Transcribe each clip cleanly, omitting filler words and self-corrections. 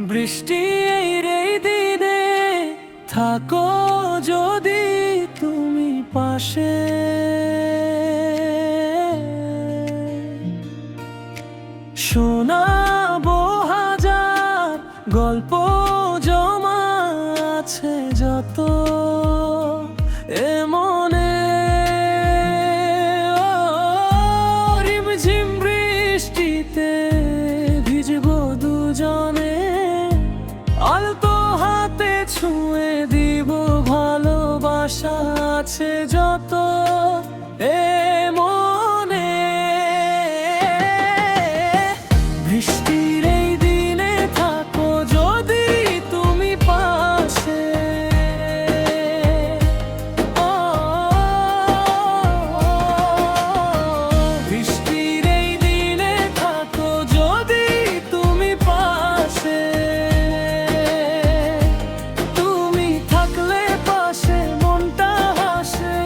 বৃষ্টি এই দিনে থাকো যদি তুমি পাশে, শোনাবো হাজার গল্প জমা আছে যত এ মনে। রিমঝিম বৃষ্টিতে ভিজবো দুজনে, আলতো হাতে ছুঁয়ে দিব ভালোবাসা আছে যত এ মনে। বৃষ্টির এই দিনে থাকো যদি তুমি পাশে, বৃষ্টির এই দিনে থাকো যদি তুমি পাশে, তুমি থাকলে পাশে মনটা হাসে।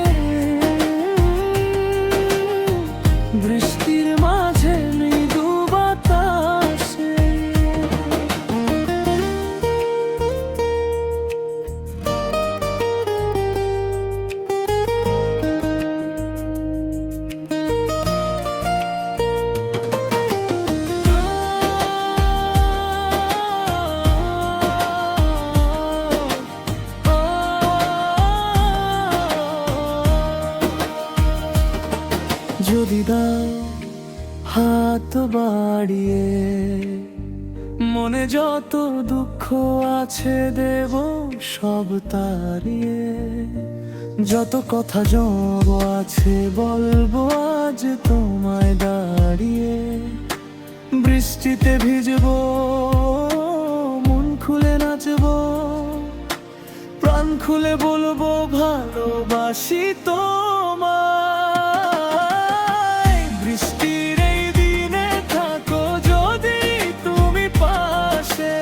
বৃষ্টির মাঝে মৃদু বাতাসে, যদি দাও হাত বাড়িয়ে, মনে যত দুঃখ আছে দেব সব তাড়িয়ে। যত কথা জব আছে বলবো আজ তোমায় দাঁড়িয়ে। বৃষ্টিতে ভিজবো, মন খুলে নাচবো, প্রাণ খুলে বলবো ভালোবাসি তোমায়। বৃষ্টির এই দিনে থাকো যদি তুমি পাশে,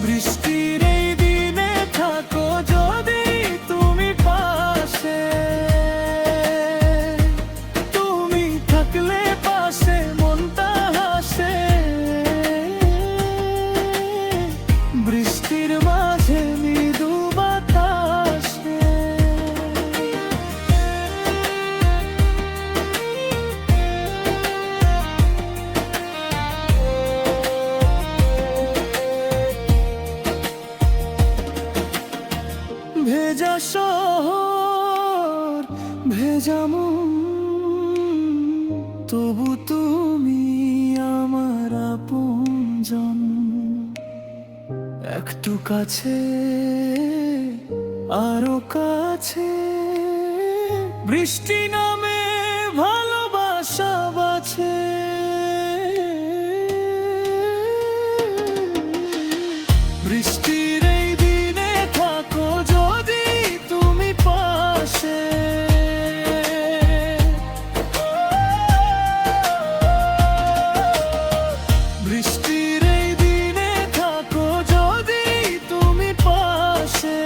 বৃষ্টির এই দিনে থাকো যদি তুমি পাশে, তুমি থাকলে পাশে মনটা হাসে। বৃষ্টির মাঝে মৃদু বাতাসে, ভেজা শহর ভেজা মন, তবু তুমি আমার আপনজন। একটু কাছে আরো কাছে, বৃষ্টি নামে ভালোবাসা বাছে। বৃষ্টির এই দিনে থাকো যদি তুমি পাশে, বৃষ্টির এই দিনে থাকো যদি তুমি পাশে।